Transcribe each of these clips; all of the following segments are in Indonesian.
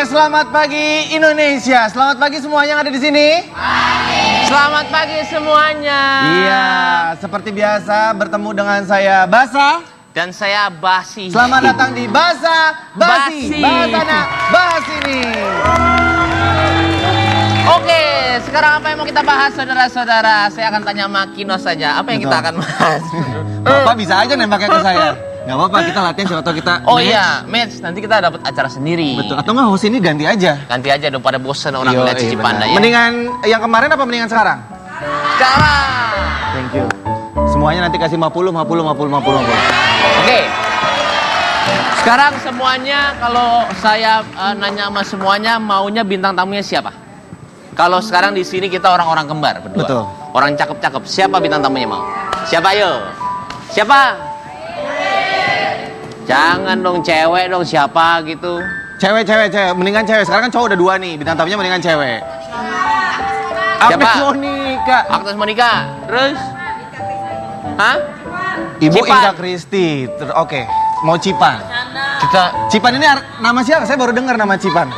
selamat pagi Indonesia. Selamat pagi semuanya yang ada di sini. Selamat pagi semuanya. Iya, seperti biasa bertemu dengan saya Basa dan saya Basi. Selamat datang di Basa Basi. Bahas sana, bahas ini. Oke, sekarang apa yang mau kita bahas saudara-saudara? Saya akan tanya sama Kino saja. Apa yang kita akan bahas? Bapak bisa aja nembaknya ke saya. Gak apa-apa, kita latihan siapa tahu kita Oh iya, match. Nanti kita dapat acara sendiri. Betul, atau nggak host ini ganti aja. Ganti aja dong, pada bosan orang lihat Cici Panda ya. Mendingan yang kemarin apa mendingan sekarang? Sekarang. Thank you. Semuanya nanti kasih 50. Oke. Sekarang semuanya kalau saya nanya sama semuanya maunya bintang tamunya siapa? Kalau sekarang di sini kita orang-orang kembar berdua. Betul. Orang cakep-cakep. Siapa bintang tamunya mau? Siapa ayo? Siapa? Jangan dong cewek dong, siapa gitu. Cewek. Mendingan cewek. Sekarang kan cowok udah 2 nih. Bintang tamunya mendingan cewek. Siapa? Agnes Monica. Agnes Monica. Terus? Hah? Ibu Cipan. Inka Kristi. Oke. Mau Cipan. Cipan ini nama siapa? Saya baru dengar nama Cipan.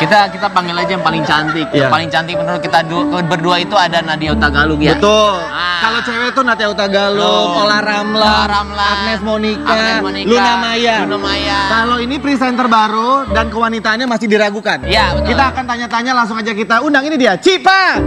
Kita panggil aja yang paling cantik. Iya. Yang paling cantik menurut kita berdua itu ada Nadia Utagalung ya. Betul. Ah. Kalau cewek tuh Nadia Utagalung, Ola Ramlan, Agnes Monica, Luna Maya. Kalau ini presenter baru dan kewanitaannya masih diragukan. Iya, betul. Kita akan tanya-tanya, langsung aja kita undang, ini dia, Cipan.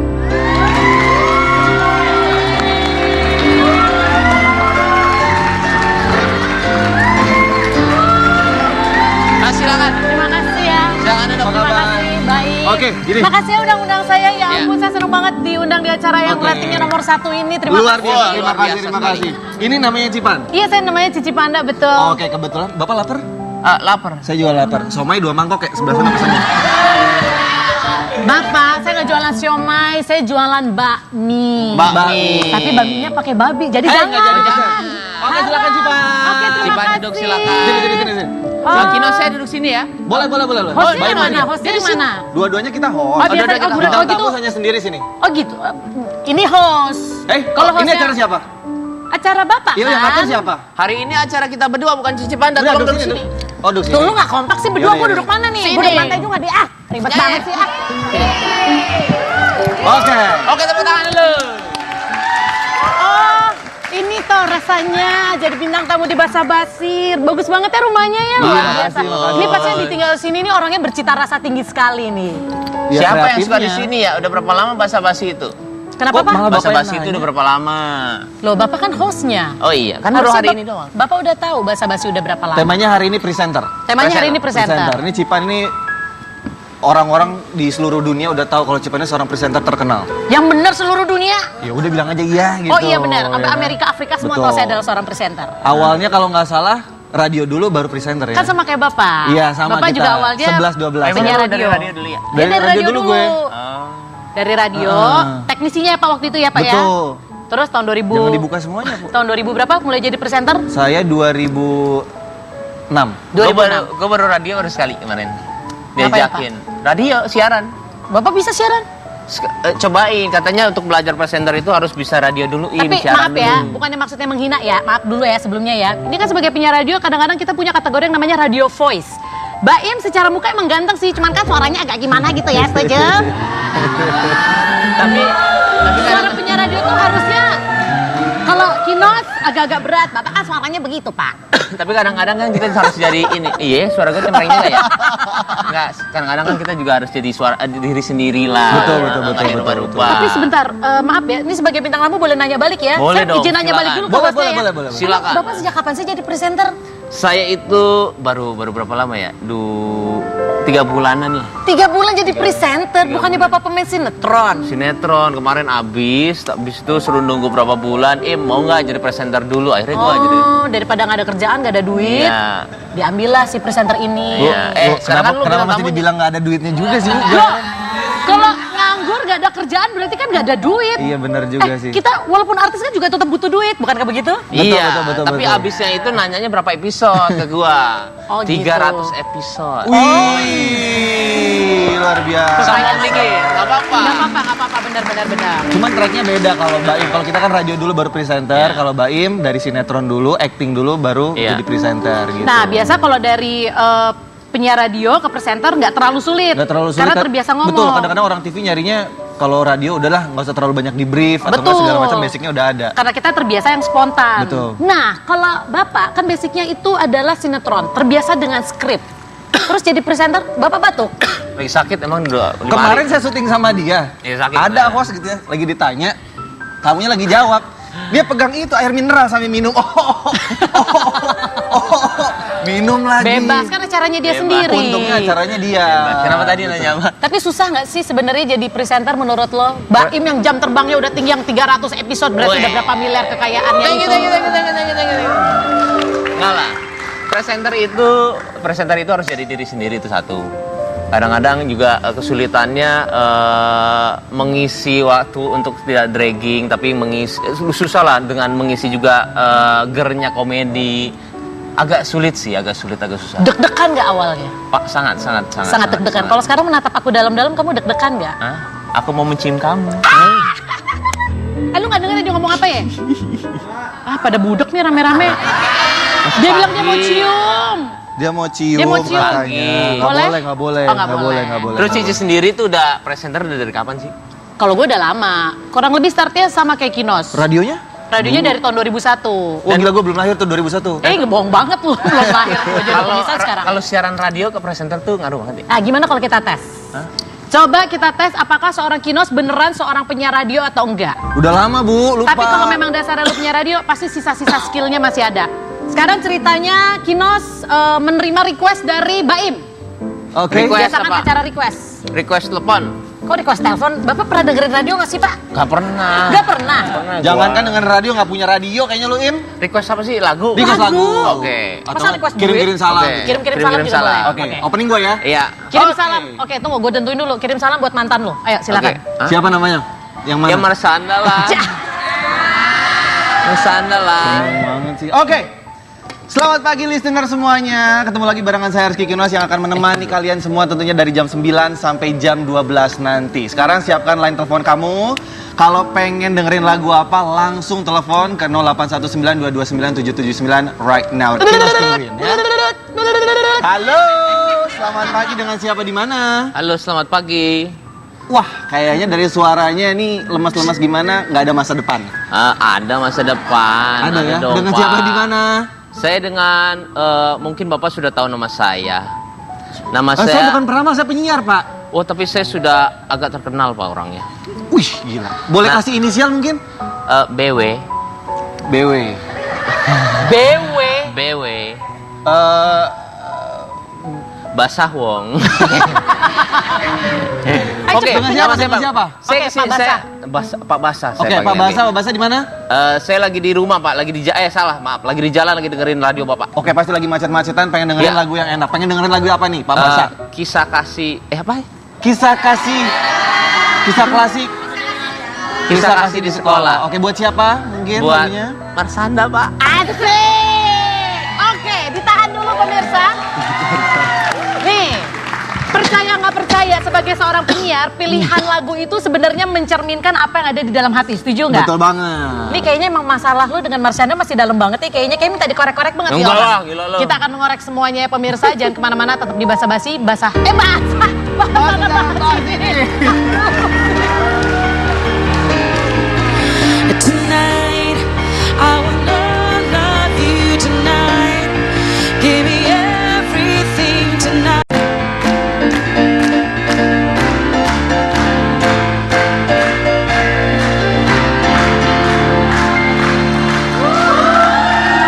Silakan. Terima kasih ya. Silakan duduk. Terima kasih, baik. Oke, gini. Makasih ya undang-undang saya. Ya Iya. ampun, saya senang banget diundang di acara yang Oke. ratingnya nomor 1 ini. Terima Luar kasih. biasa, Luar biasa terima kasih. Ini namanya Cipan. Iya, saya namanya Cici Panda, betul. Oke, kebetulan Bapak lapar? Lapar. Saya juga lapar. Somai 2 mangkok ya, sebelah sana pesannya. Bapak, saya nggak jualan siomay, saya jualan bakmi. Bakmi. Tapi bakminya pakai babi, jadi Nggak jangan. jangan. Oke, silakan Cipan. Oke, terima Cipan kasih. duduk, silakan. Sini. Bang Kino saya duduk sini ya. Boleh. Hostnya Baik, mana? Mari. Hostnya di mana? Dua-duanya kita host. Oh, biasa. kita Oh, host. oh, gitu. Tamu hanya sendiri sini. Oh gitu. Ini host. Kalau ini hostnya- acara siapa? Acara Bapak Iya, yang kan? ngatur siapa? Hari ini acara kita berdua bukan Cici Panda. Udah, Tolong duduk duduk sini. sini. Oh, duduk sini. Tuh lu gak kompak sih berdua, Yaudah, gue yaudah. duduk mana nih? Sini. Gue duduk lantai juga di ribet Ya, banget ya. sih Oke. Oke, tepuk tangan dulu. Oh, ini toh rasanya jadi bintang tamu di Basa Basir. Bagus banget ya rumahnya ya, luar Iya, biasa. makasih. Ini pas yang ditinggal sini nih orangnya bercita rasa tinggi sekali nih. Ya, Siapa yang suka di kreatifnya. sini ya? Udah berapa lama basa-basi itu? Kenapa Kok Pak? malah Bapak Basa-basi yang itu nanya? udah berapa lama? Loh, Bapak kan hostnya. Oh iya, kan baru Harusnya hari ini doang. Bapak udah tahu Basa Basi udah berapa lama? Temanya hari ini presenter. Temanya hari ini presenter. Ini Cipan ini orang-orang di seluruh dunia udah tahu kalau Cipan ini seorang presenter terkenal. Yang benar seluruh dunia? Ya udah bilang aja iya gitu. Oh iya benar, sampai ya kan? Amerika, Afrika semua Betul. tahu saya adalah seorang presenter. Awalnya kalau nggak salah radio dulu baru presenter ya. Kan sama kayak Bapak. Iya, sama Bapak kita. juga awalnya 11-12 Emang penyiar lu radio. dari radio dulu ya? Dia dari radio dulu. gue. Oh. Dari radio, teknisinya Pak waktu itu ya Pak ya? Betul. Terus tahun 2000. Jangan dibuka semuanya, Bu. Tahun 2000 berapa mulai jadi presenter? Saya 2006. 2006. Gue baru radio baru sekali kemarin. Ngapain, Diajakin. Radio, siaran. Bapak bisa siaran? Cobain, katanya untuk belajar presenter itu harus bisa radio dulu, Tapi siaran maaf ya, dulu. bukannya maksudnya menghina ya. Maaf dulu ya sebelumnya ya. Ini kan sebagai penyiar radio kadang-kadang kita punya kategori yang namanya radio voice. Baim secara muka emang ganteng sih, cuman kan suaranya agak gimana gitu ya, setuju? Tapi Suara penyiar radio tuh harusnya kalau Kinos agak-agak berat, Bapak kan suaranya begitu Pak. tapi kadang-kadang kan kita harus jadi ini. Iya, suara gue cempreng juga ya. Enggak, kadang-kadang kan kita juga harus jadi suara diri sendiri lah. Betul. Nggak dirubah-rubah. Tapi sebentar, maaf ya, ini sebagai bintang tamu boleh nanya balik ya? Boleh Saya dong, izin nanya silakan. balik dulu ke Boleh, hostnya ya. boleh. Silakan. Bapak sejak kapan sih jadi presenter? Saya itu baru berapa lama ya? 3 bulanan lah. 3 bulan jadi presenter, bukannya Bapak pemain sinetron? Sinetron kemarin habis itu suruh nunggu berapa bulan. Mau nggak jadi presenter dulu? Akhirnya gua jadi. Oh, daripada nggak ada kerjaan, nggak ada duit, Iya. diambillah si presenter ini. Iya. Sekarang kan lu kenapa bintang masih tamunya. dibilang nggak ada duitnya juga sih? Loh, kalau nganggur nggak ada kerjaan berarti kan nggak ada duit. Iya benar juga sih. Kita walaupun artis kan juga tetap butuh duit, bukankah begitu? Iya, betul, tapi betul. abisnya itu nanyanya berapa episode ke gua. Oh, 300 episode. Wih, luar biasa. Sombong dikit, nggak apa-apa. Nggak apa-apa, benar. Cuman tracknya beda kalau Baim. Kalau kita kan radio dulu baru presenter, Iya. kalau Baim dari sinetron dulu, acting dulu baru Iya. jadi presenter gitu. Nah, biasa kalau dari penyiar radio ke presenter nggak terlalu sulit. Nggak terlalu sulit. Karena terbiasa ngomong. Betul, kadang-kadang orang TV nyarinya kalau radio udahlah nggak usah terlalu banyak di brief atau nggak segala macam, basicnya udah ada. Karena kita terbiasa yang spontan. Betul. Nah, kalau Bapak kan basicnya itu adalah sinetron, terbiasa dengan skrip. Terus jadi presenter, Bapak batuk. Lagi sakit emang udah 5 Kemarin hari. saya syuting sama dia. Iya, sakit. Ada host gitu ya, lagi ditanya, tamunya lagi jawab. Dia pegang itu air mineral sambil minum. Minum lagi. Bebas, kan acaranya dia Bebas. sendiri. Untungnya acaranya dia. Kenapa tadi nanya apa? Tapi susah nggak sih sebenarnya jadi presenter menurut lo? Baim yang jam terbangnya udah tinggi yang 300 episode, berarti udah berapa miliar kekayaannya itu? Enggak lah. Presenter itu harus jadi diri sendiri, itu satu. Kadang-kadang juga kesulitannya mengisi waktu untuk tidak dragging, tapi susah lah dengan mengisi juga gernya komedi. Agak sulit sih, agak susah. Deg-degan nggak awalnya? Pak, sangat Deg-degan. Kalau sekarang menatap aku dalam-dalam, kamu deg-degan nggak? Hah? Aku mau mencium kamu. Lu nggak dengerin dia ngomong apa ya? Pada budek nih rame-rame. Dia bilang dia mau cium. Dia mau cium, Dia mau cium. katanya. Boleh? Nggak boleh. Oh, nggak boleh. Terus Cici sendiri tuh udah presenter dari kapan sih? Kalau gue udah lama, kurang lebih startnya sama kayak Kinos. Radionya? Radionya dari tahun 2001. Wah gila, gue belum lahir tuh 2001. Bohong banget lu, belum lahir. Gue jadi pemirsa sekarang. Kalau siaran radio ke presenter tuh ngaruh banget ya? Nah, gimana kalau kita tes? Hah? Coba kita tes apakah seorang Kinos beneran seorang penyiar radio atau enggak. Udah lama Bu, lupa. Tapi kalau memang dasarnya lu penyiar radio, pasti sisa-sisa skillnya masih ada. Sekarang ceritanya Kinos menerima request dari Baim. Oke. Request Biasakan apa? acara request. Request telepon? Kok request telepon? Bapak pernah dengerin radio nggak sih Pak? Gak pernah. Nggak pernah. Jangankan dengan radio, nggak punya radio kayaknya lu Im. Request apa sih? Lagu? Request lagu. Oke. Masa request kirim-kirim duit? salam. Oke. Kirim-kirim salam juga boleh. Oke, opening gue ya. Iya. Kirim Oke. salam. Oke, tunggu gue tentuin dulu. Kirim salam buat mantan lo. Ayo silakan. Oke. Hah? Siapa namanya? Yang mana? Ya Marsanda lah. Marsanda lah. Sayang banget sih. Oke. Selamat pagi listener semuanya. Ketemu lagi barengan saya Rizky Kinos yang akan menemani kalian semua tentunya dari jam 9 sampai jam 12 nanti. Sekarang siapkan line telepon kamu. Kalau pengen dengerin lagu apa, langsung telepon ke 0819229779 right now. Kinos tungguin ya. Halo, selamat pagi, dengan siapa di mana? Halo, selamat pagi. Wah, kayaknya dari suaranya ini lemas-lemas gimana, nggak ada masa depan. Ada masa depan. Ada ya? dong, Dengan Pak. siapa di mana? Saya dengan mungkin Bapak sudah tahu nama saya. Nama Saya bukan peramal, saya penyiar, Pak. Oh, tapi saya sudah agak terkenal Pak orangnya. Wih, gila. Boleh Nah. kasih inisial mungkin? BW. BW. BW. BW. Basah Wong. Oke, dengan siapa, dengan siapa? Oke, Pak Basah. Pak Basah. saya Oke, Pak panggilnya. Basah, Pak Basah di mana? Saya lagi di rumah Pak, lagi di lagi di jalan, lagi dengerin radio Bapak. Oke, pasti lagi macet-macetan, pengen dengerin Iya. lagu yang enak. Pengen dengerin lagu apa nih, Pak Basah? Kisah kasih, apa? Kisah kasih, kisah klasik. Kisah kasih di sekolah. Oke, buat siapa mungkin Buat lagunya? Marsanda Pak. Asik. Oke, ditahan dulu pemirsa. Nih, percaya nggak percaya sebagai seorang penyiar, pilihan lagu itu sebenarnya mencerminkan apa yang ada di dalam hati. Setuju nggak? Betul banget. Ini kayaknya emang masalah lu dengan Marsyanda masih dalam banget nih. Kayaknya minta dikorek-korek banget Enggak orang. lah, gila lu. Kita akan mengorek semuanya ya pemirsa. Jangan kemana-mana, tetap di basa-basi. Basah. Tonight, I wanna love you tonight. Give me everything tonight.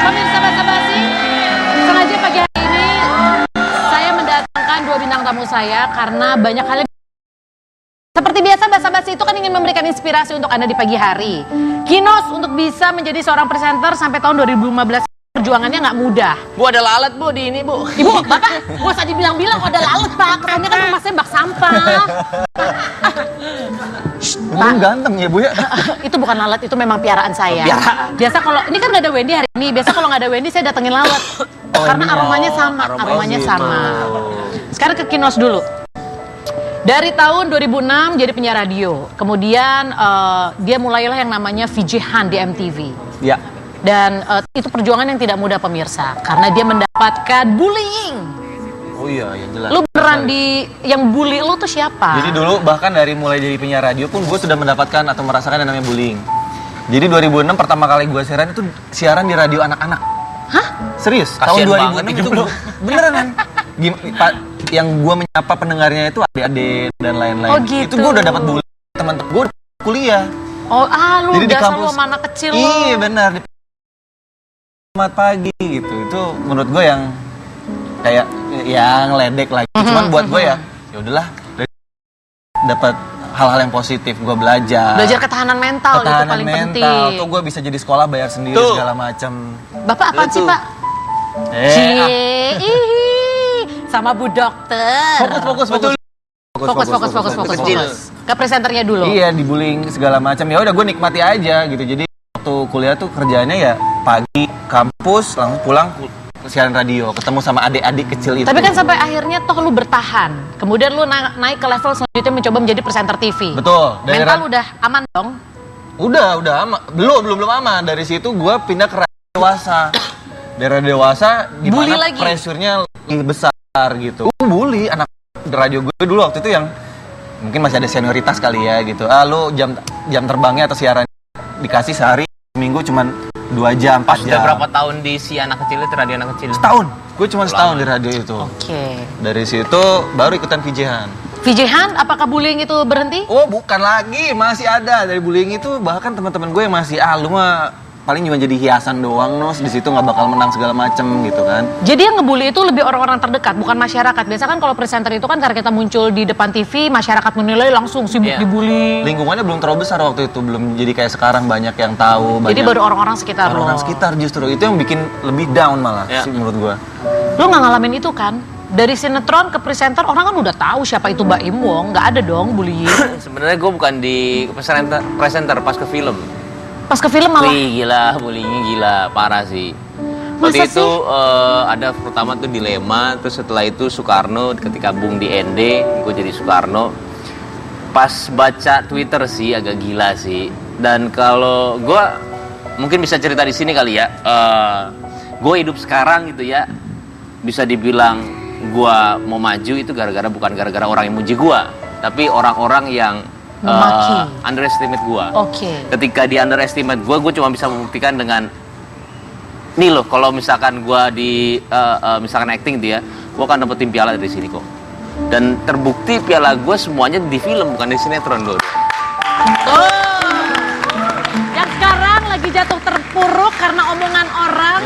Pemirsa basa-basi, sengaja pagi hari ini saya mendatangkan dua bintang tamu saya karena banyak hal yang seperti biasa basa-basi itu kan ingin memberikan inspirasi untuk Anda di pagi hari. Kinos untuk bisa menjadi seorang presenter sampai tahun 2015 perjuangannya nggak mudah. Bu, ada lalat Bu di ini Bu. Ibu, Bapak, gak usah dibilang-bilang ada lalat Pak, kesannya kan rumah saya bak sampah. Untung ganteng ya, Bu ya. Itu bukan lalat, itu memang piaraan saya. Piaraan. Biasa kalau, ini kan gak ada Wendy hari ini, biasa kalau gak ada Wendy saya datengin lalat. Karena aromanya sama, aromanya gitu. sama. Sekarang ke Kinos dulu. Dari tahun 2006 jadi penyiar radio, kemudian dia mulailah yang namanya VJ Han di MTV. Ya. Dan itu perjuangan yang tidak mudah pemirsa, karena dia mendapatkan bullying. Oh iya, ya jelas. Lu beneran yang bully lu tuh siapa? Jadi dulu bahkan mulai dari penyiar radio pun gue sudah mendapatkan atau merasakan yang namanya bullying. Jadi 2006 pertama kali gue siaran di radio anak-anak. Hah? Serius? Kasian tahun 2006 banget itu hidup lu. beneran kan? Yang gue menyapa pendengarnya itu adik-adik dan lain-lain. Oh, gitu. Itu gue udah dapat bullying teman-teman gue kuliah. Oh, lu Jadi di dasar kampus- lu sama anak kecil lu. Iya benar. Selamat pagi gitu. Itu menurut gue yang kayak yang ledek lagi. Cuman buat gue ya udahlah dapat hal-hal yang positif. Gue belajar. Belajar ketahanan mental itu paling penting. Tuh gue bisa jadi sekolah bayar sendiri Tuh. segala macam. Bapak apaan sih, Tuh. Pak? Cie, sama Bu Dokter. Fokus. Fokus. Kecil. Ke presenternya dulu. Iya, dibullying segala macam. Ya udah gue nikmati aja gitu. Jadi waktu kuliah tuh kerjaannya ya pagi kampus langsung pulang siaran radio, ketemu sama adik-adik kecil itu. Tapi kan sampai akhirnya toh lu bertahan. Kemudian lu naik ke level selanjutnya mencoba menjadi presenter TV. Betul. Mental udah aman dong? Udah aman. Belum aman. Dari situ gue pindah ke radio dewasa. Dari radio dewasa di Bully mana lagi? pressure-nya lebih besar gitu. Bully anak radio gue dulu waktu itu yang mungkin masih ada senioritas kali ya gitu. Lu jam terbangnya atau siaran dikasih sehari seminggu cuman 2 jam, 4 Sudah jam. berapa tahun di si anak kecil itu, radio anak kecil? Setahun. Gue cuma setahun di radio itu. Oke. Dari situ baru ikutan VJ-han. VJ-han, apakah bullying itu berhenti? Oh bukan lagi, masih ada. Dari bullying itu bahkan teman-teman gue yang masih lu mah paling cuma jadi hiasan doang Nos, di situ nggak bakal menang segala macem gitu kan. Jadi yang ngebully itu lebih orang-orang terdekat, bukan masyarakat. Biasa kan kalau presenter itu kan karena kita muncul di depan TV, masyarakat menilai langsung sibuk Iya. dibully. Lingkungannya belum terlalu besar waktu itu, belum jadi kayak sekarang banyak yang tahu. Jadi banyak baru orang-orang sekitar lo. orang sekitar justru itu yang bikin lebih down malah Ya. sih menurut gue. Lo nggak ngalamin itu kan? Dari sinetron ke presenter orang kan udah tahu siapa itu Mbak Im Wong, nggak ada dong bullying. Sebenarnya gue bukan di presenter pas ke film. Pas ke film malah. Wih gila, bullyingnya gila, parah sih. Masa Waktu itu sih? ada pertama tuh dilema, terus setelah itu Soekarno ketika Bung di ND, gue jadi Soekarno. Pas baca Twitter sih agak gila sih. Dan kalau gue mungkin bisa cerita di sini kali ya. Gue hidup sekarang gitu ya, bisa dibilang gue mau maju itu bukan gara-gara orang yang muji gue, tapi orang-orang yang Memaki. underestimate gue. Oke. Ketika di underestimate gue cuma bisa membuktikan dengan nih loh, kalau misalkan gue di misalkan acting dia, gue akan dapetin piala dari sini kok. Dan terbukti piala gue semuanya di film bukan di sinetron loh. Yang sekarang lagi jatuh terpuruk karena omongan orang.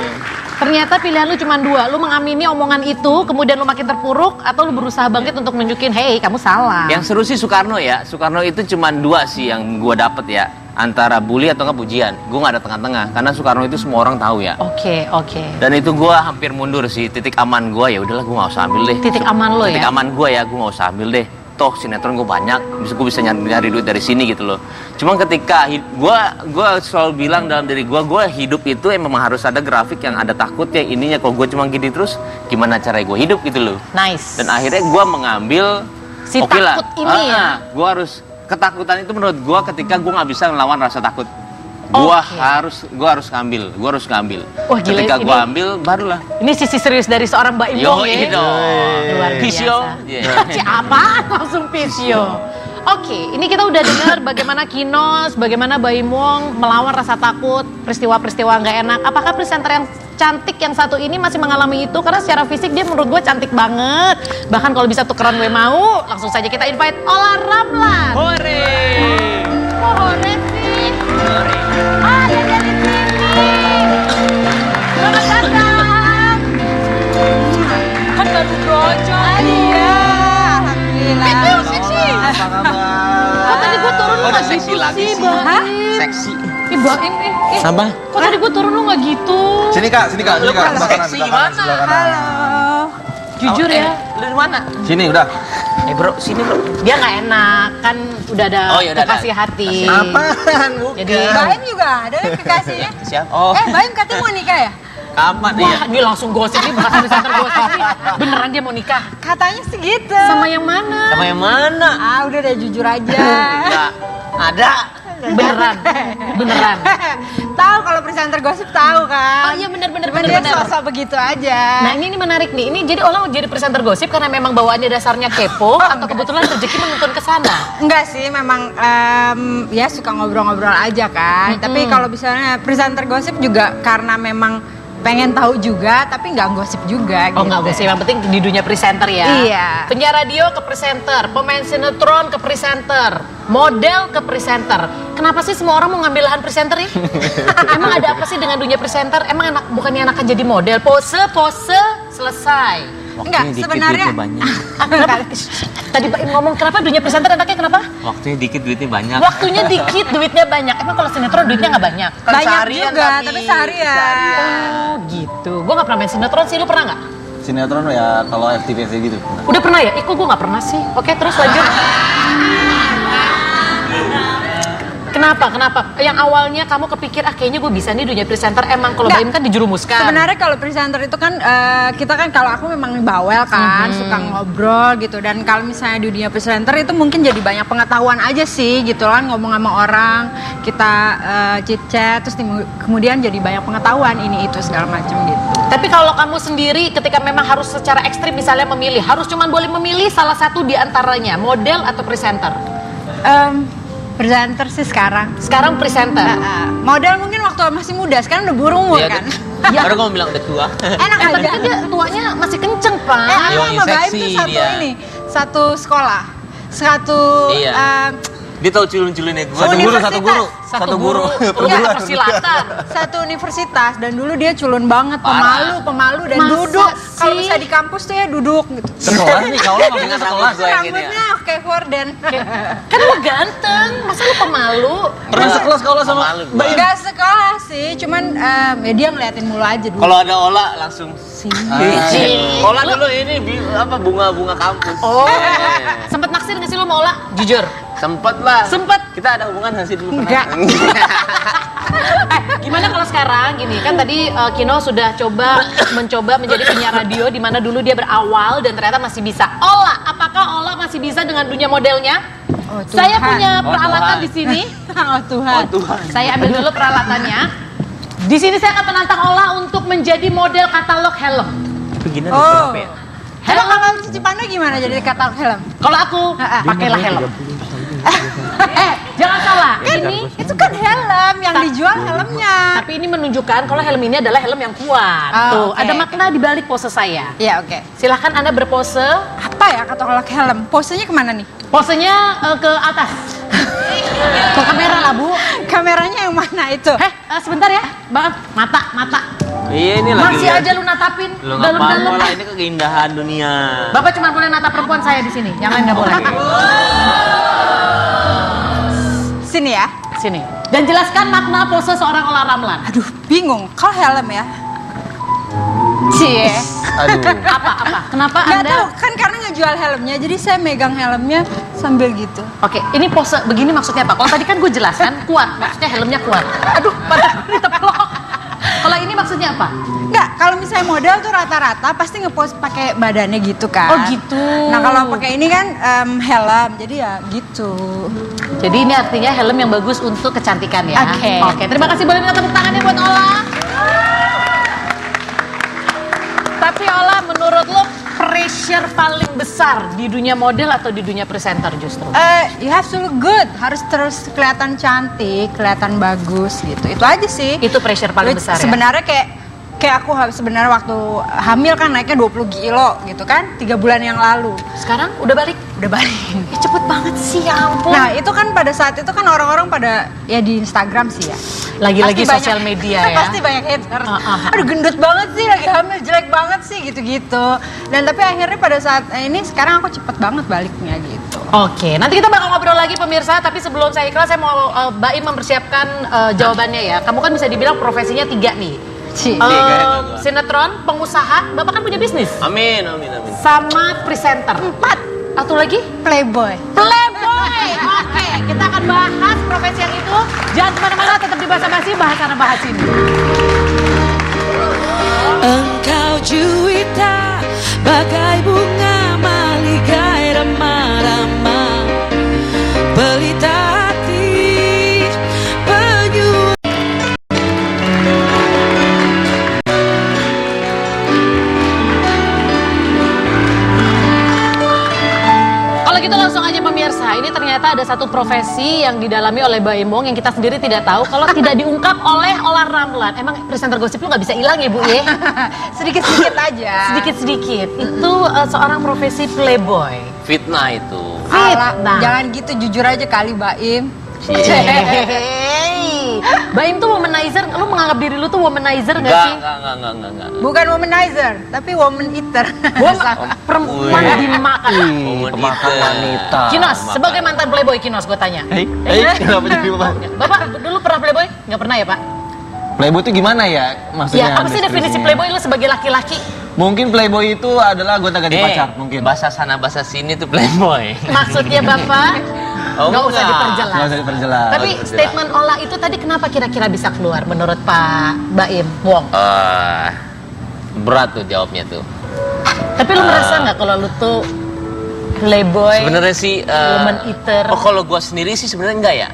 Ternyata pilihan lu cuma 2. Lu mengamini omongan itu, kemudian lu makin terpuruk, atau lu berusaha bangkit untuk nunjukin, hey kamu salah. Yang seru sih Soekarno ya. Soekarno itu cuma 2 sih yang gue dapet ya. Antara bully atau nggak pujian. Gue nggak ada tengah-tengah. Karena Soekarno itu semua orang tahu ya. Oke. Dan itu gue hampir mundur sih. Titik aman gue ya udahlah gue nggak usah ambil deh. Titik aman lo Titik ya? aman gue ya, gue nggak usah ambil deh. Toh sinetron gue banyak, gue bisa nyari duit dari sini gitu loh. Cuma ketika gue selalu bilang dalam diri gue hidup itu memang harus ada grafik yang ada takutnya. Ininya kalau gue cuma gini terus, gimana cara gue hidup gitu loh. Nice. Dan akhirnya gue mengambil Si oke lah, takut ini ya? gue harus ketakutan itu menurut gue ketika gue nggak bisa melawan rasa takut. Gue harus ngambil. Wah, gila, Ketika ini- gue ambil, barulah. Ini sisi serius dari seorang Mbak Im Wong ya? Luar biasa. Visio. Apa? Langsung visio. Oke, ini kita udah dengar bagaimana Kinos, bagaimana Mbak Im Wong melawan rasa takut, peristiwa-peristiwa nggak enak. Apakah presenter yang cantik yang satu ini masih mengalami itu? Karena secara fisik dia menurut gue cantik banget. Bahkan kalau bisa tukeran gue mau, langsung saja kita invite Ola Ramlan. Hore. Kok hore sih? Ada dari sini. Selamat datang. Kan baru brojol. Iya. Alhamdulillah. Seksi. Apa kabar? Kok tadi gue turun lu Udah nggak seksi gitu lagi sih, sih. Mbak? Seksi. Ih, Mbak Im, Sama. Kok tadi gue turun lu nggak gitu? Sini kak. Lu Sebelah kalau kanan, seksi sebelah kanan, gimana? sebelah kanan. Jujur ya, Lu di mana? Sini udah. Bro, sini bro. dia nggak enak kan udah ada Oh, ya udah ada. kekasih hati. Apaan? Bukan. Jadi Baim juga ada kekasihnya. Siapa? Oh, Baim katanya mau nikah ya? kapan ya? wah, dia langsung gosip nih bukan presenter gosip nih. Beneran dia mau nikah? Katanya segitu. Sama yang mana? Sama yang mana? Ah, udah deh jujur aja. Enggak ada. Beneran. Beneran. Tahu kalau presenter gosip tahu kan? Oh iya bener. Cuma dia sosok begitu aja. Nah ini menarik nih. Ini jadi Ola jadi presenter gosip karena memang bawaannya dasarnya kepo atau kebetulan rezeki menuntun ke sana. Enggak sih, memang ya suka ngobrol-ngobrol aja kan. Tapi kalau misalnya presenter gosip juga karena memang pengen tahu juga, tapi nggak gosip juga. Oh gitu. nggak gosip, yang penting di dunia presenter ya. Iya. Penyiar radio ke presenter, pemain sinetron ke presenter, model ke presenter. Kenapa sih semua orang mau ngambil lahan presenter ya? Emang ada apa sih dengan dunia presenter? Emang bukannya enakan jadi model? Pose, selesai. Enggak, Waktunya dikit, sebenarnya duitnya banyak. Kenapa? Tadi Baim ngomong kenapa dunia presenter enaknya kenapa? Waktunya dikit, duitnya banyak. Waktunya dikit, duitnya banyak. Emang kalau sinetron duitnya nggak banyak? banyak juga, tapi seharian. Oh gitu. Gue nggak pernah main sinetron sih, lu pernah nggak? Sinetron ya kalau FTV gitu. Udah pernah ya? Iko gue nggak pernah sih. Oke, terus lanjut. Kenapa? Yang awalnya kamu kepikir, kayaknya gue bisa nih dunia presenter. Emang kalau Nggak. Baim kan dijerumuskan. Sebenarnya kalau presenter itu kan kita kan kalau aku memang bawel kan, suka ngobrol gitu. Dan kalau misalnya di dunia presenter itu mungkin jadi banyak pengetahuan aja sih gitu kan, ngomong sama orang, kita chit chat, terus kemudian jadi banyak pengetahuan ini itu segala macam gitu. Tapi kalau kamu sendiri ketika memang harus secara ekstrim misalnya memilih, harus cuman boleh memilih salah satu di antaranya, model atau presenter? Presenter sih sekarang. Sekarang presenter. Model mungkin waktu masih muda, sekarang udah berumur kan. Ya. Baru kamu bilang udah tua. Enak Tapi aja. kan dia tuanya masih kenceng, Pak. Aku Yo, sama Baim seksi tuh satu dia. ini, satu sekolah, satu Iya. Dia tahu culun-culunnya gue. Universitas. Satu guru persilatan. satu universitas dan dulu dia culun banget, Parah. pemalu dan Masa duduk. Kalau sih? bisa di kampus tuh ya duduk gitu. Sekolah nih, kalau nggak Dengan sekolah. rambut gue yang gini ya. Rambutnya kayak horden. Kan lu ganteng, masa lu pemalu? Pernah sekelas kalau sama Malu gua. Mbak Im? Enggak sekolah sih, cuman ya dia ngeliatin mulu aja dulu. Kalau ada Ola langsung Cih. Ola dulu ini bunga kampus. Oh, sempet naksir nggak sih lu sama Ola? Jujur. Sempet lah. Sempet. Kita ada hubungan nggak sih dulu? Enggak. Gimana kalau sekarang gini kan tadi Kino sudah mencoba menjadi penyiar radio di mana dulu dia berawal dan ternyata masih bisa. Ola, apakah Ola masih bisa dengan dunia modelnya? Oh, Tuhan. Saya punya Oh, peralatan Tuhan. di sini. Oh Tuhan. Saya ambil dulu peralatannya. Di sini saya akan menantang Ola untuk menjadi model katalog helm. Begini Oh. apa ya? Emang kalau cicipannya gimana jadi katalog helm? Kalau aku pakailah helm. Jangan salah. Ini Itu kan helm yang dijual helmnya. tapi ini menunjukkan kalau helm ini adalah helm yang kuat. Oh, Tuh, oke. ada makna di balik pose saya. Iya oke. Silahkan Anda berpose. Apa ya katalog helm? Posenya kemana nih? Posenya ke atas. Ke kamera lah, Bu. Kameranya yang mana itu? Sebentar ya. Bang, mata. Iya ini lagi. Masih aja lu natapin Lo nggak dalam-dalam. apa-apa lah, ini keindahan dunia. Bapak cuma boleh natap perempuan saya di sini. Yang lain nggak boleh. Sini ya. Sini. Dan jelaskan makna pose seorang Ola Ramlan. Aduh, bingung. Kalau helm ya. Cie. Aduh. Apa? Kenapa Nggak Anda? tahu, kan karena ngejual helmnya, jadi saya megang helmnya sambil gitu. Oke, ini pose begini maksudnya apa? Kalau tadi kan gue jelaskan kuat, maksudnya helmnya kuat. Aduh, pada ditepelok. Kalau ini maksudnya apa? Nggak, kalau misalnya model tuh rata-rata pasti ngepost pakai badannya gitu kan. Oh, gitu. Nah kalau pakai ini kan helm, jadi ya gitu. Jadi ini artinya helm yang bagus untuk kecantikan ya. Oke. Terima kasih, boleh minta tepuk tangannya buat Ola. Tapi Ola, menurut lo pressure paling besar di dunia model atau di dunia presenter justru? You have to look good, harus terus kelihatan cantik, kelihatan bagus gitu. Itu aja sih. Itu pressure paling Which besar ya? Sebenarnya kayak aku sebenarnya waktu hamil kan naiknya 20 kilo gitu kan, 3 bulan yang lalu. Sekarang udah balik? Udah balik. Cepet banget sih, ya ampun. Nah itu kan pada saat itu kan orang-orang pada ya di Instagram sih ya. Lagi-lagi Pasti sosial banyak- media ya. Pasti banyak haters. Ah. Aduh gendut banget sih, lagi hamil jelek banget sih gitu-gitu. Dan tapi akhirnya pada saat ini sekarang aku cepet banget baliknya gitu. Oke, nanti kita bakal ngobrol lagi pemirsa. Tapi sebelum saya ikhlas, saya mau Baim mempersiapkan jawabannya ya. Kamu kan bisa dibilang profesinya 3 nih. Ci. Sinetron, pengusaha, Bapak kan punya bisnis. Amin. Sama presenter. 4. Atau lagi? Playboy. Playboy. Oke, kita akan bahas profesi yang itu. Jangan kemana-mana, tetap di Bahasa Basi, bahas sana bahas ini. Engkau juwita bagai bunga maligai ramah-ramah, pelita hati ternyata ada satu profesi yang didalami oleh Mbak Imong yang kita sendiri tidak tahu kalau tidak diungkap oleh Olar Ramlan. Emang presenter gosip lu nggak bisa hilang ya Bu ya? Sedikit-sedikit aja. Sedikit-sedikit. Itu seorang profesi playboy. Fitnah itu. Alah, Fitnah. jangan gitu, jujur aja kali Baim. Hehehe. Baim tuh womanizer, lu menganggap diri lu tuh womanizer gak sih? Enggak. Bukan womanizer, tapi woman eater. Perempuan dimakan. Pemakan wanita. Kinos, sebagai mantan playboy Kinos gue tanya. Kenapa jadi Bapak? Bapak dulu pernah playboy? Nggak pernah ya Pak? Playboy itu gimana ya maksudnya? Ya, apa sih definisi deskripsinya? playboy lu sebagai laki-laki? Mungkin playboy itu adalah gonta-ganti pacar mungkin. Bahasa sana bahasa sini tuh playboy. Maksudnya Bapak? Oh, Nggak usah enggak. diperjelas. Nggak usah diperjelas. Tapi statement Ola itu tadi kenapa kira-kira bisa keluar menurut Pak Baim Wong? Berat tuh jawabnya tuh. Tapi lu merasa nggak kalau lu tuh playboy? Sebenarnya sih woman eater. Oh, kalau gua sendiri sih sebenarnya enggak ya.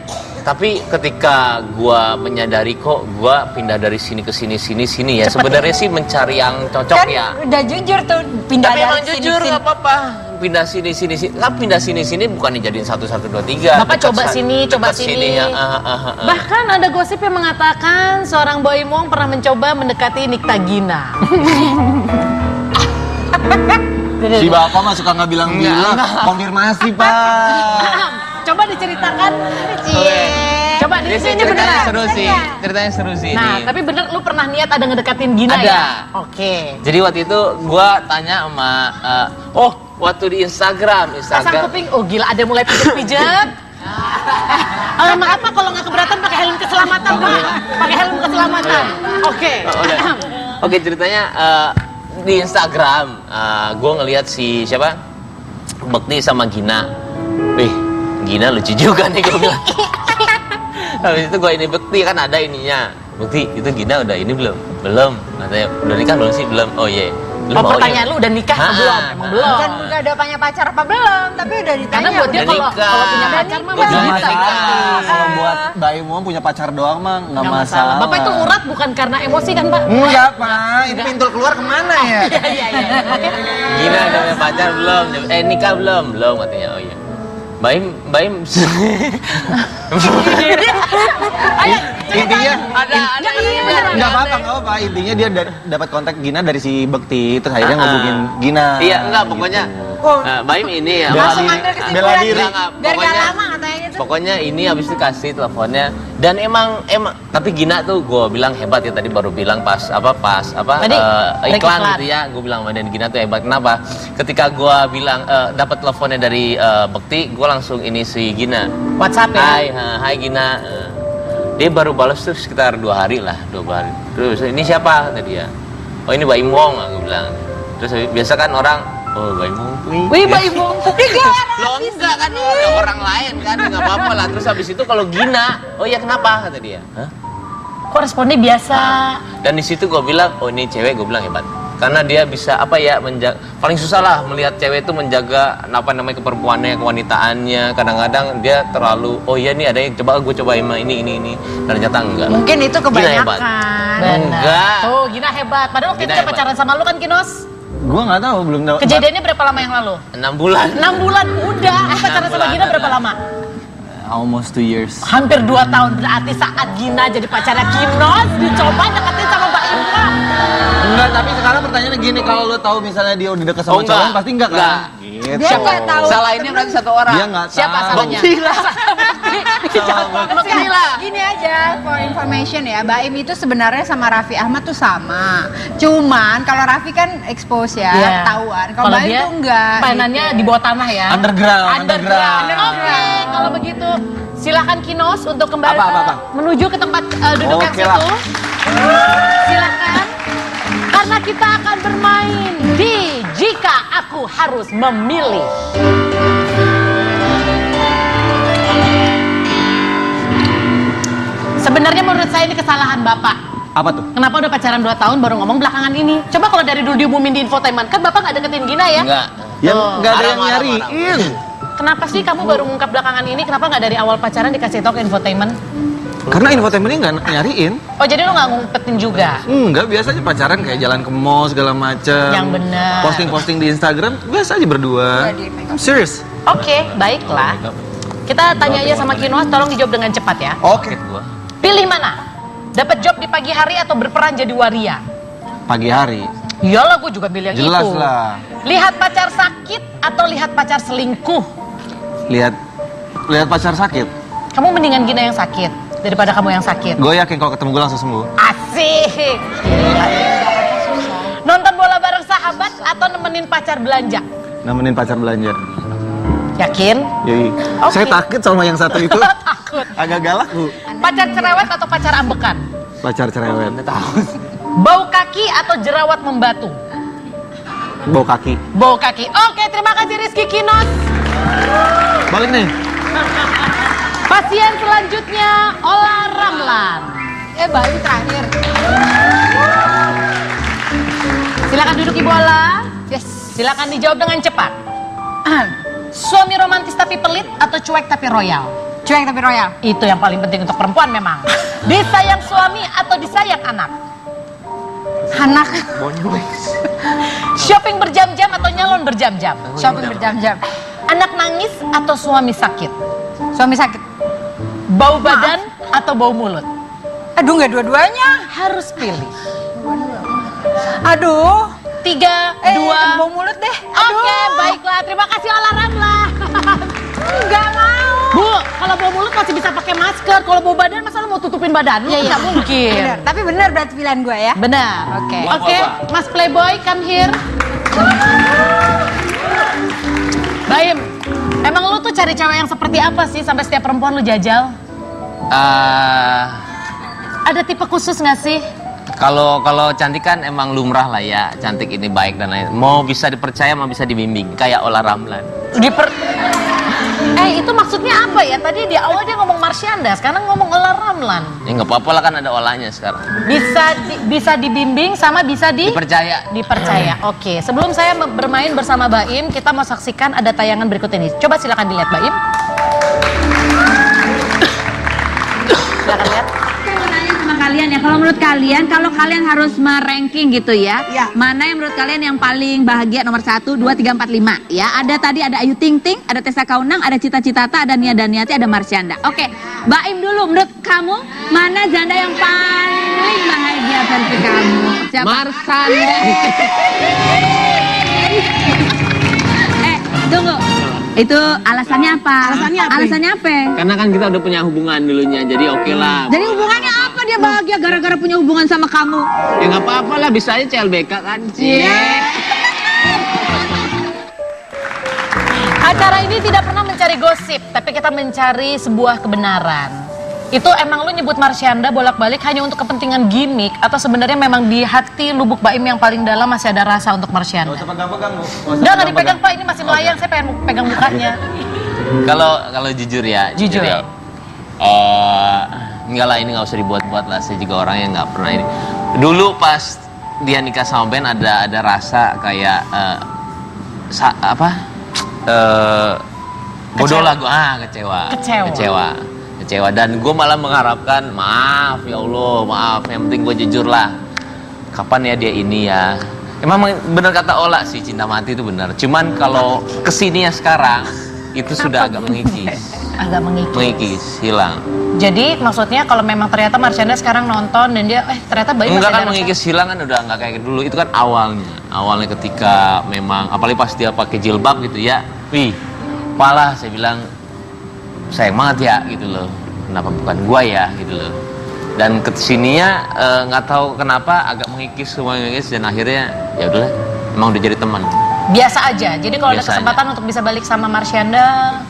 Tapi ketika gua menyadari kok gua pindah dari sini ke sini ya. Cepet Sebenarnya sih mencari yang cocok Kan ya. udah jujur tuh pindah Tapi dari emang jujur sini. nggak apa-apa. Pindah sini. Kan pindah sini bukan dijadiin 1, 2, 3. Bapak coba sini, coba dekat sini. ya. Bahkan ada gosip yang mengatakan seorang Boy Wong pernah mencoba mendekati Nikta Gina. Si Bapak mah suka nggak bilang-bilang. Konfirmasi Pak. Coba diceritakan. Oke. Coba di sini Ceritanya beneran. seru sih. Ceritanya seru sih Nah, ini. tapi bener lu pernah niat ada ngedekatin Gina Ada. ya? Oke. Jadi waktu itu gua tanya sama waktu di Instagram. Pasang kuping, oh gila ada mulai pijet-pijet. Maaf Pak, kalau nggak keberatan pakai helm keselamatan Pak. Pakai helm keselamatan. Oke. Oke, ceritanya di Instagram gue ngelihat si siapa Bekti sama Gina. Wih, Gina lucu juga nih gue bilang. Habis itu gue ini Bekti kan ada ininya. Bekti itu Gina udah ini belum? Belum. Katanya udah nikah belum sih? Belum. Oh iya. Oh, pertanyaan lu udah nikah apa belum? Emang belum. Bukan udah punya pacar apa belum, tapi udah ditanya. Karena buat dia Udah kalau nikah. kalau punya pacar mah Udah masih Nggak bisa. masalah. Kalau buat Baim mau punya pacar doang mah nggak Nggak masalah. Bapak itu urat bukan karena emosi kan Pak? Enggak Pak, ini pintu keluar kemana ya? Iya. Oke. Gina udah punya pacar belum? Nikah belum? Belum katanya. Oh iya. Baim Ayo, Intinya ada nggak apa-apa. Intinya dia dapat kontak Gina dari si Bekti, terus akhirnya ngehubungin Gina. Iya, enggak pokoknya. Oh. Baim ini ya. Bela Langsung diri. ambil Bela kesimpulan diri. Enggak, biar gak pokoknya- lama katanya gitu. Pokoknya ini habis itu kasih teleponnya dan emang tapi Gina tuh gue bilang hebat ya tadi baru bilang pas Tadi, iklan iklan. gitu ya gue bilang dan Gina tuh hebat kenapa ketika gue bilang dapat teleponnya dari Bekti gue langsung ini si Gina WhatsApp ya. hai Gina. Dia baru balas tuh sekitar 2 hari lah 2 hari terus ini siapa kata dia oh ini Baim Wong aku bilang terus biasa kan orang oh Baim Wong Wih, Mbak Ibu. lo enggak kan orang lain kan nggak apa-apa lah terus habis itu kalau Gina oh ya kenapa kata dia hah? Kok responnya biasa? Dan di situ gue bilang oh ini cewek gue bilang hebat karena dia bisa apa ya paling susah lah melihat cewek itu menjaga apa namanya keperempuannya kewanitaannya kadang-kadang dia terlalu oh iya nih ada yang coba gue cobain ini dan ternyata enggak Mungkin itu Gina hebat. kebanyakan. Benar. Enggak. Tuh, Gina hebat. Padahal waktu Gina itu dia hebat. pacaran sama lu kan, Kinos? Gua nggak tahu, belum tahu. Kejadiannya berapa lama yang lalu? 6 bulan 6 bulan udah. Lu pacaran sama bulan Gina berapa ada. lama? Almost 2 years. Hampir 2 tahun. Berarti saat Gina jadi pacarnya Kinos, dicoba deketin sama Mbak Imka. Enggak, tapi sekarang pertanyaannya gini, kalau lo tahu misalnya dia udah deket sama Oh, enggak. cowok, pasti enggak kan? Enggak. Gitu. Dia nggak tahu. salahinnya berarti 1 orang Dia nggak Siapa tahu. salahnya? Emang gila. Gini aja, for information ya, Baim itu sebenarnya sama Raffi Ahmad tuh sama. Cuman kalau Raffi kan expose ya, Iya. ketahuan. Kalau Baim dia tuh enggak. mainannya gitu. di bawah tanah ya. Underground. Oke, kalau begitu silakan Kinos untuk kembali Apa? menuju ke tempat duduk yang Oke situ. lah. Silakan. Karena kita akan bermain di Jika Aku Harus Memilih. Sebenarnya menurut saya ini kesalahan Bapak. Apa tuh? Kenapa udah pacaran 2 tahun baru ngomong belakangan ini? Coba kalau dari dulu diumumin di infotainment, kan Bapak nggak deketin Gina ya? enggak Yang Tuh. nggak ada yang Marah-marah, nyariin. Kenapa sih kamu baru ngungkap belakangan ini? Kenapa nggak dari awal pacaran dikasih tau ke infotainment? Karena infotainmentnya nggak nyariin. Oh jadi lu nggak ngumpetin juga? Enggak, biasanya pacaran kayak jalan ke mall segala macam. Yang benar. Posting-posting di Instagram biasa aja berdua. I'm serious. Oke, baiklah. Kita tanya aja sama Kinoas, tolong dijawab dengan cepat ya. Oke. Gua. Pilih mana? Dapat job di pagi hari atau berperan jadi waria? Pagi hari. Iyalah, gue juga pilih yang Jelas itu. lah. Lihat pacar sakit atau lihat pacar selingkuh? Lihat pacar sakit. Kamu mendingan Gina yang sakit daripada kamu yang sakit. Gue yakin kalau ketemu gue langsung sembuh. Asik. Nonton bola bareng sahabat atau nemenin pacar belanja? Nemenin pacar belanja. Yakin? Yoi. Oke. Saya takut sama yang satu itu. Takut. Agak galak, Bu. Pacar cerewet atau pacar ambekan? Pacar cerewet. Bau kaki atau jerawat membatu? Bau kaki. Bau kaki. Oke, terima kasih Rizky Kinos. Balik nih. Pasien selanjutnya Ola Ramlan. Balik terakhir. Silakan duduk Ibu Ola. Yes. Silakan dijawab dengan cepat. Suami romantis tapi pelit atau cuek tapi royal? Cuek tapi royal. Itu yang paling penting untuk perempuan memang. Disayang suami atau disayang anak? Anak. Shopping berjam-jam atau nyalon berjam-jam? Shopping berjam-jam. Anak nangis atau suami sakit? Suami sakit. Bau badan atau bau mulut? Aduh, nggak dua-duanya. Harus pilih. Aduh. 3, 2. Bau mulut deh. Oke, baiklah. Terima kasih Ola Ramlan. Nggak mau. Bu, kalau bau mulut masih bisa pakai masker. Kalau bau badan, masa lu mau tutupin badan? Lu nggak mungkin. Bener. Tapi bener berarti pilihan gue ya. Benar. Oke. Oke, Mas Playboy, come here. Baim, emang lu tuh cari cewek yang seperti apa sih sampai setiap perempuan lu jajal? Ada tipe khusus nggak sih? Kalau cantik kan emang lumrah lah ya, cantik ini baik dan lain. Mau bisa dipercaya, mau bisa dibimbing, kayak Ola Ramlan. Itu maksudnya apa ya? Tadi di awal dia ngomong Marsyanda, sekarang ngomong Ola Ramlan. Ya nggak apa-apa lah, kan ada olahnya sekarang. Bisa dibimbing sama bisa Dipercaya. dipercaya. Oke, sebelum saya bermain bersama Baim, kita mau saksikan ada tayangan berikut ini. Coba silakan dilihat Baim. Silakan lihat. Sama kalian ya, kalau menurut kalian, kalau kalian harus meranking gitu ya, mana yang menurut kalian yang paling bahagia nomor 1, 2, 3, 4, 5 ya? Ada tadi ada Ayu Ting Ting, ada Tessa Kaunang, ada Cita Citata, ada Nia Daniati, ada Marsyanda. Oke, Baim dulu, menurut kamu mana janda yang paling bahagia versi kamu? Siapa? Marsyanda. Tunggu. Itu alasannya apa? Alasannya apa? Karena kan kita udah punya hubungan dulunya, jadi oke lah. Jadi hubungannya apa dia bahagia gara-gara punya hubungan sama kamu? Ya nggak apa-apa lah, bisa aja CLBK kan. Acara ini tidak pernah mencari gosip, tapi kita mencari sebuah kebenaran. Itu emang lu nyebut Marsyanda bolak-balik hanya untuk kepentingan gimmick atau sebenarnya memang di hati lubuk Baim yang paling dalam masih ada rasa untuk Marsyanda? Gak usah pegang-pegang, Bu. Nggak dipegang Pak, ini masih melayang, saya pengen pegang mukanya. Kalau jujur ya. Jujur. Ya. Enggak lah, ini nggak usah dibuat-buat lah. Saya juga orang yang nggak pernah ini. Dulu pas dia nikah sama Ben ada rasa kayak bodoh lah gue, kecewa dan gue malah mengharapkan maaf ya Allah, maaf, yang penting gue jujur lah. Kapan ya dia ini ya? Emang bener kata Ola sih, cinta mati itu bener. Cuman kalau kesini ya sekarang itu sudah agak mengikis. Agak mengikis. Hilang. Jadi maksudnya kalau memang ternyata Marsyanda sekarang nonton dan dia ternyata Baim masih enggak ada kan rasa. mengikis, hilang kan udah nggak kayak dulu. Itu kan awalnya ketika memang apalagi pas dia pakai jilbab gitu ya. Wih, palah saya bilang sayang banget ya gitu loh. Kenapa bukan gua ya gitu loh. Dan kesininya nggak tahu kenapa agak mengikis dan akhirnya ya udahlah, emang udah jadi teman. Biasa aja. Jadi kalau ada Biasa kesempatan untuk bisa balik sama Marsyanda,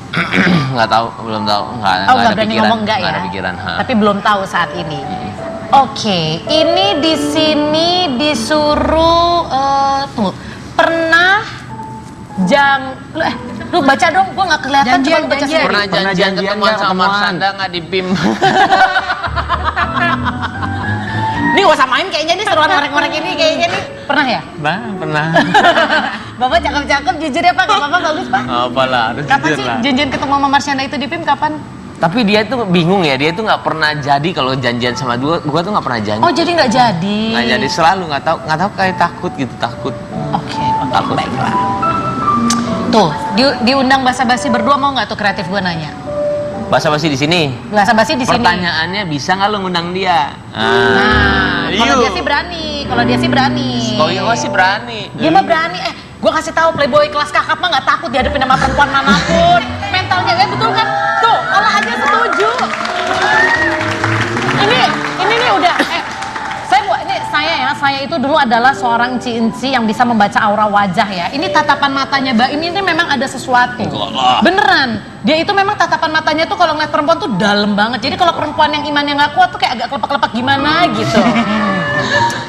Nggak tahu, belum tahu, nggak nggak ada berani pikiran, ngomong enggak ya. ada pikiran. Tapi belum tahu saat ini. Oke, ini di sini disuruh tunggu. Pernah lu baca dong, gua nggak kelihatan, coba lu baca sendiri. Pernah janjian ketemuan sama Marsyanda nggak di BIM? Ini gak usah main kayaknya nih, seruan ngorek-ngorek ini kayaknya nih. Pernah ya? Pernah. Bapak cakep-cakep, jujur ya Pak, gak apa-apa, bagus Pak. Apalah, harus Kapan jujur sih lah. janjian ketemu sama Marsyanda itu di PIM kapan? Tapi dia tuh bingung ya, dia tuh nggak pernah jadi kalau janjian sama gua tuh nggak pernah janji. Oh jadi nggak jadi? Nggak jadi, selalu nggak tahu kayak takut gitu, takut. Oke, Takut. baiklah. Tuh, diundang basa-basi berdua, mau nggak tuh kreatif gue nanya? Basa-basi di sini. Basa-basi di sini. Pertanyaannya bisa nggak lo ngundang dia? Nah, kalau dia sih berani. Kalau dia sih berani. Oh iya sih berani. Dia mah berani. Gue kasih tahu playboy kelas kakap mah nggak takut dihadapin sama perempuan manapun. Mentalnya betul kan? Tuh, olah aja setuju. Ini nih udah. Saya itu dulu adalah seorang cinci yang bisa membaca aura wajah ya. Ini tatapan matanya Mbak ini memang ada sesuatu. Beneran. Dia itu memang tatapan matanya tuh kalau ngeliat perempuan tuh dalam banget. Jadi kalau perempuan yang imannya nggak kuat tuh kayak agak kelepak-kelepak gimana gitu.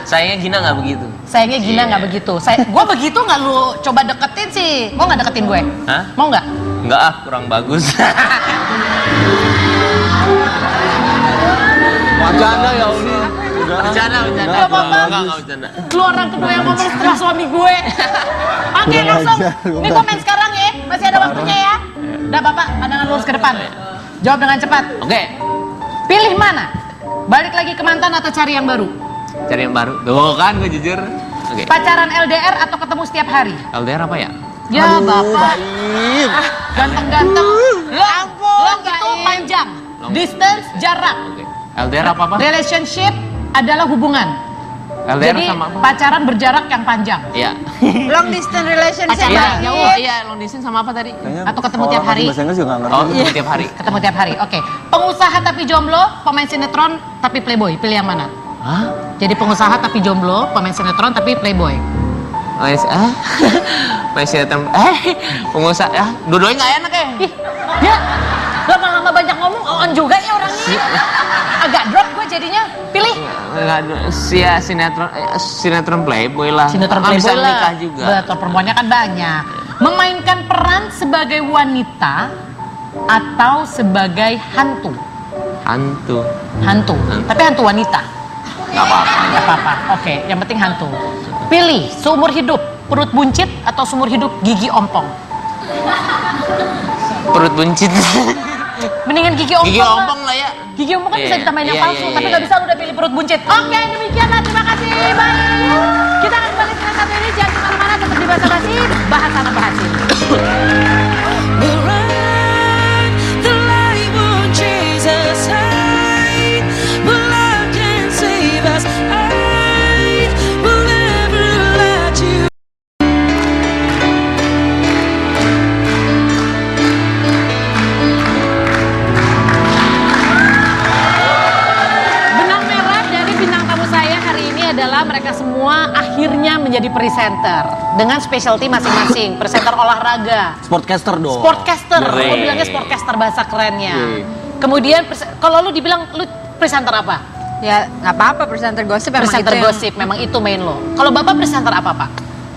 Sayangnya Gina nggak begitu. Sayangnya Gina nggak begitu. Gue begitu nggak lu coba deketin sih. Mau nggak deketin gue? Hah? Mau nggak? Nggak kurang bagus. Wacana ya Uli. Bercanda. Nggak apa-apa. Nggak bercanda. Lu orang kedua yang ngomong setelah suami gue. Oke, langsung. Ini komen sekarang ya. Masih ada waktunya ya. Udah Bapak, pandangan lurus ke depan. Jawab dengan cepat. Oke. Pilih mana? Balik lagi ke mantan atau cari yang baru? Cari yang baru. Tuh kan gue jujur. Oke. Pacaran LDR atau ketemu setiap hari? LDR apa ya? Ya Bapak. Baim. Ganteng-ganteng. Lo itu panjang. Distance, jarak. Oke. LDR apa? Relationship adalah hubungan. LDR Jadi sama apa? pacaran berjarak yang panjang. Iya. Long distance relationship. Pacaran jauh. Iya, long distance sama apa tadi? Atau ketemu tiap hari? Bahasa Inggris juga nggak ngerti. Oh, ketemu tiap hari. Ketemu tiap hari. Oke. Pengusaha tapi jomblo, pemain sinetron tapi playboy. Pilih yang mana? Hah? Jadi pengusaha tapi jomblo, pemain sinetron tapi playboy. Masih pengusaha ya, dua-duanya nggak enak ya. Ih, ya lama-lama banyak ngomong, on juga ya orangnya. Agak drop gue jadinya. Pilih. Sinetron playboy lah. Sinetron Kan playboy bisa lah. nikah juga. Betul, perempuannya kan banyak. Memainkan peran sebagai wanita atau sebagai hantu. Hantu. Tapi hantu wanita. Nggak apa-apa. Gak apa-apa. Oke, yang penting hantu. Pilih seumur hidup perut buncit atau seumur hidup gigi ompong. Perut buncit. Mendingan gigi ompong. Gigi ompong lah ya. Gigi ompong kan Iya, bisa ditambahin yang iya, palsu, iya, tapi iya. nggak bisa lu udah pilih perut buncit. Oke, demikianlah. Terima kasih. Bye. Kita akan kembali setelah satu ini. Jangan kemana-mana, tetap di Basa-Basi. Bahas sana bahas sini. We'll run, the light won't chase us hide, but love can save us. I will never let you. Benang merah dari bintang tamu saya hari ini adalah mereka semua akhirnya menjadi presenter dengan specialty masing-masing. Presenter olahraga, Sportcaster dong. sportcaster, Keren. lo bilangnya sportcaster bahasa kerennya. Kemudian kalau lu dibilang lu presenter apa? Ya nggak apa-apa presenter gosip memang Presenter itu yang- gosip, memang itu main lo. Kalau Bapak presenter apa Pak?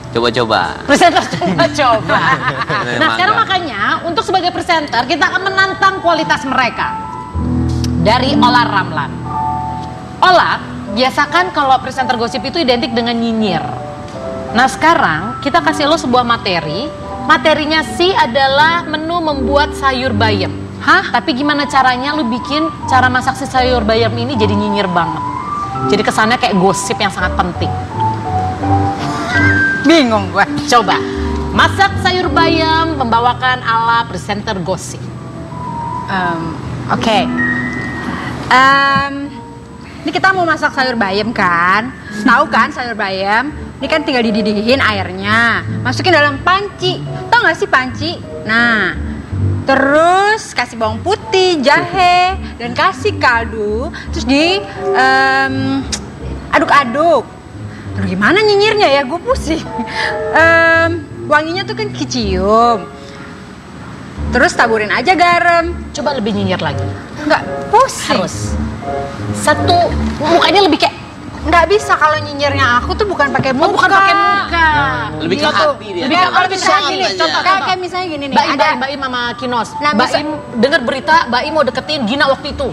Coba-coba. Presenter coba-coba. Nah Memang sekarang enggak. makanya untuk sebagai presenter kita akan menantang kualitas mereka. Dari Ola Ramlan. Ola, biasakan kalau presenter gosip itu identik dengan nyinyir. Nah sekarang kita kasih lo sebuah materi. Materinya sih adalah menu membuat sayur bayam. Hah? Tapi gimana caranya lu bikin cara masak si sayur bayam ini jadi nyinyir banget. Jadi kesannya kayak gosip yang sangat penting. Bingung gue. Coba, masak sayur bayam membawakan ala presenter gosip. Oke. Ini kita mau masak sayur bayam kan? Tahu kan sayur bayam? Ini kan tinggal dididihin airnya. Masukin dalam panci. Tahu nggak sih panci? Nah, terus kasih bawang putih, jahe, dan kasih kaldu. Terus di aduk-aduk. Terus gimana nyinyirnya ya? Gue pusing. Wanginya tuh kan kecium. Terus taburin aja garam. Coba lebih nyinyir lagi. Nggak pusing. Harus. Satu, mukanya lebih kayak Nggak bisa kalau nyinyirnya aku tuh bukan pakai muka. bukan pakai muka. Lebih ke Iya tuh. hati dia. Lebih ke Kalau hati. misalnya gini, aja. contoh kayak misalnya gini nih, Mbak Im, ada Mbak Im sama Kinos. Nah, Mbak bisa- Im dengar berita Mbak Im mau deketin Gina waktu itu.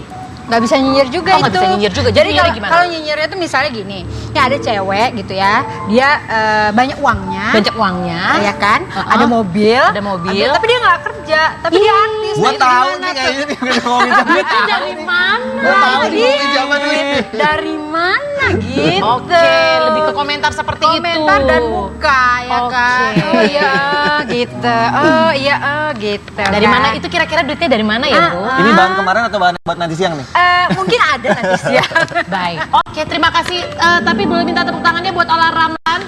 Nggak bisa nyinyir juga Oh, nggak itu. bisa nyinyir juga. Jadi Nyinyirnya gimana? kalau nyinyirnya itu misalnya gini, ya ada cewek gitu ya, dia banyak uangnya, Banyak uangnya. ya kan, ada mobil, tapi dia nggak kerja, tapi dia artis. Gua Nah, itu tahu gimana nih tuh? kayaknya nih udah ngomongin zaman. Itu dari mana? Gua tahu nih Iya. ngomongin zaman nih. Dari mana gitu? Oke, lebih ke komentar seperti itu. komentar dan muka ya Oke. kan. Oh iya gitu. Oh iya gitu. Dari kan. mana itu kira-kira duitnya dari mana ya, Bu? Ini bahan kemarin atau bahan buat nanti siang nih? Mungkin ada nanti siang. Baik. Oke, terima kasih. Tapi boleh minta tepuk tangannya buat Ola Ramlan.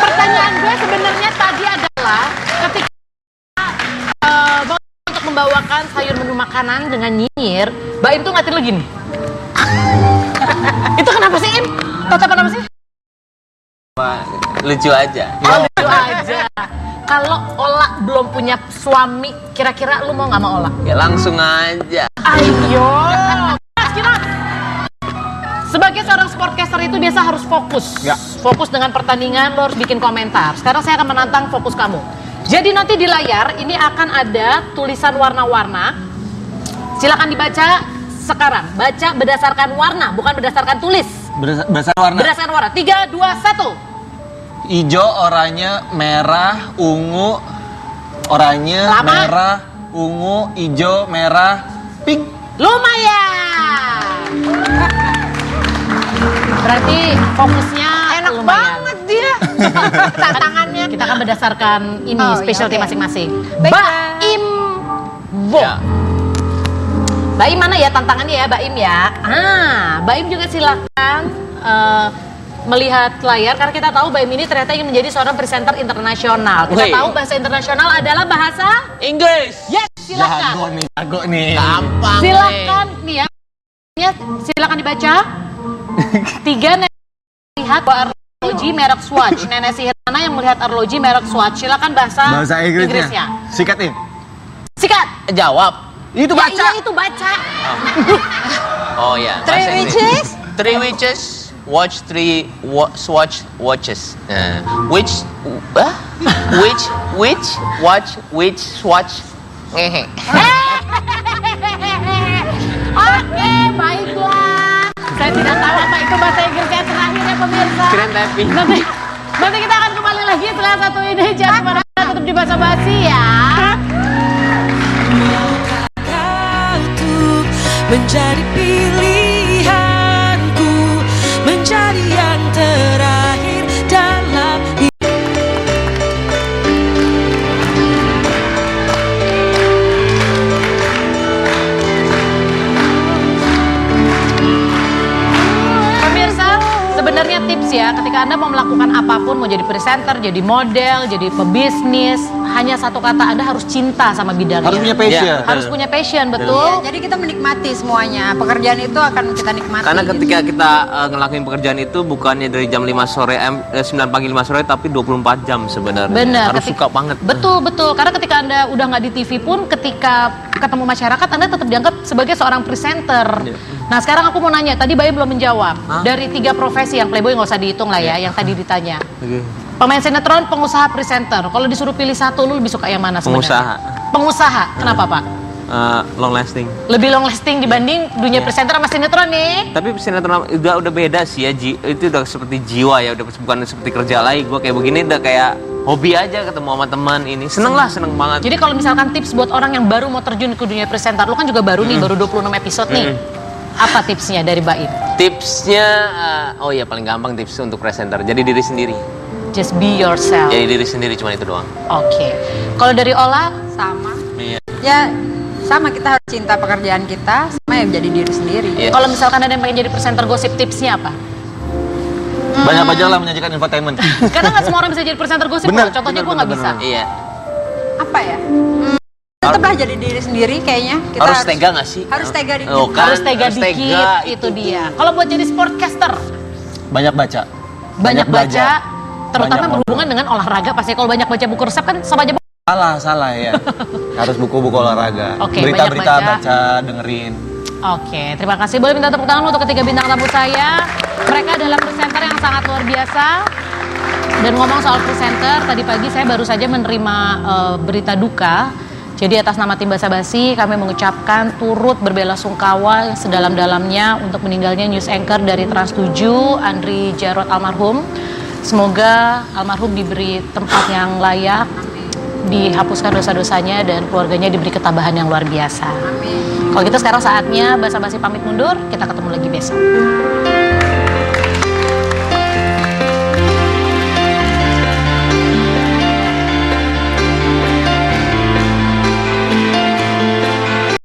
Pertanyaan gue sebenarnya tadi adalah ketika mau untuk membawakan sayur menu makanan dengan nyinyir, Mbak Im tuh ngatin lo gini. Itu kenapa sih, Im? Tatapan apa sih? Lucu aja. Oh, lucu aja. Kalau Ola belum punya suami, kira-kira lu mau nggak sama Ola? Ya langsung aja. Ayo. Mas, kita sebagai seorang sportcaster itu biasa harus fokus. Ya. Fokus dengan pertandingan, lo harus bikin komentar. Sekarang saya akan menantang fokus kamu. Jadi nanti di layar ini akan ada tulisan warna-warna. Silakan dibaca sekarang. Baca berdasarkan warna, bukan berdasarkan tulis. Berdasarkan warna. Berdasarkan warna. 3, 2, 1. Ijo, oranye, merah, ungu, oranye, Lama. merah, ungu, ijo, merah, pink. Lumayan. Berarti fokusnya Enak lumayan. banget dia. Tantangannya. Kita akan berdasarkan ini Oh, iya, specialty oke. masing-masing. Baiklah. Baim Bo. Ya. Baim mana ya tantangannya ya, Baim ya? Baim juga silakan melihat layar karena kita tahu Baim ini ternyata ingin menjadi seorang presenter internasional. Kita Wih. tahu bahasa internasional adalah bahasa Inggris. yes, silakan. Jago nih. Gampang. Silakan nih ya. Silakan dibaca. 3 lihat arloji merek Swatch. Nenek sihir mana yang melihat arloji merek Swatch? Silakan bahasa Inggrisnya. Sikatin. Sikat. Jawab. Itu Ya, baca. iya itu baca. Oh ya. Three bahasa Inggris. witches? Three witches. Watch three swatch watches. Which watch which swatch. Ngehe. Oke, baiklah. Saya tidak tahu apa itu bahasa Inggris yang terakhir ya pemirsa. Keren tapi. Nanti kita akan kembali lagi setelah satu ini. Jangan kemana-mana, tetap di Basa Basi ya. Kau tuh menjadi pilihanku, menjadi yang terakhir dalam hidup. Pemirsa, sebenarnya tips ya, ketika Anda mau melakukan apapun, mau jadi presenter, jadi model, jadi pebisnis, hanya satu kata, Anda harus cinta sama bidangnya. Harus punya passion. Ya. Harus punya passion, Iya, betul? jadi kita menikmati semuanya. Pekerjaan itu akan kita nikmati. Karena gitu. ketika kita ngelakuin pekerjaan itu bukannya dari jam 5 sore 9 pagi 5 sore tapi 24 jam sebenarnya. Benar. Harus suka banget. Betul, betul. Karena ketika Anda udah nggak di TV pun, ketika ketemu masyarakat, Anda tetap dianggap sebagai seorang presenter. Iya. Nah, sekarang aku mau nanya, tadi Bayu belum menjawab. Hah? Dari 3 profesi yang Playboy nggak usah dihitung lah ya, Iya. yang tadi ditanya. Oke. Pemain sinetron, pengusaha, presenter. Kalau disuruh pilih satu, lu lebih suka yang mana sebenarnya? Pengusaha. Pengusaha. Kenapa, Pak? Long lasting. Lebih long lasting dibanding dunia presenter sama sinetron nih. Tapi sinetron udah beda sih ya, itu udah seperti jiwa ya, udah bukan seperti kerja lagi. Gue kayak begini udah kayak hobi aja ketemu sama teman ini. Seneng banget. Jadi kalau misalkan tips buat orang yang baru mau terjun ke dunia presenter, lu kan juga baru nih, baru 26 episode nih. Apa tipsnya dari Baim? Tipsnya, oh ya paling gampang tips untuk presenter. Jadi diri sendiri. Just be yourself. Jadi diri sendiri cuma itu doang. Oke. Kalau dari Ola, sama. Iya. Ya sama, kita harus cinta pekerjaan kita, sama ya menjadi diri sendiri. Iya. kalau misalkan ada yang pengen jadi presenter gosip, tipsnya apa? Banyak aja lah menyajikan infotainment. Karena nggak semua orang bisa jadi presenter gosip. Bener, Pak. Contohnya gue bener, nggak bener, bisa. Iya. Apa ya? Tetaplah jadi diri sendiri kayaknya. Kita Harus tega nggak sih? Harus tega dikit. Oh, kan? Harus tega dikit, itu dia. Kalau buat jadi sportcaster, Banyak baca. banyak baca, belajar. terutama Banyak berhubungan dengan olahraga. Pasti kalau banyak baca buku resep kan sama aja. Salah ya. Harus buku-buku olahraga. Oke, Berita-berita banyak baca. baca, dengerin. Oke, terima kasih. Boleh minta tepuk tangan untuk ketiga bintang tamu saya. Mereka adalah presenter yang sangat luar biasa. Dan ngomong soal presenter, tadi pagi saya baru saja menerima berita duka Jadi atas nama tim Basa Basi kami mengucapkan turut berbelasungkawa yang sedalam-dalamnya untuk meninggalnya news anchor dari Trans 7, Andri Jarot almarhum. Semoga almarhum diberi tempat yang layak, dihapuskan dosa-dosanya dan keluarganya diberi ketabahan yang luar biasa. Kalau gitu sekarang saatnya Basa Basi pamit mundur, kita ketemu lagi besok.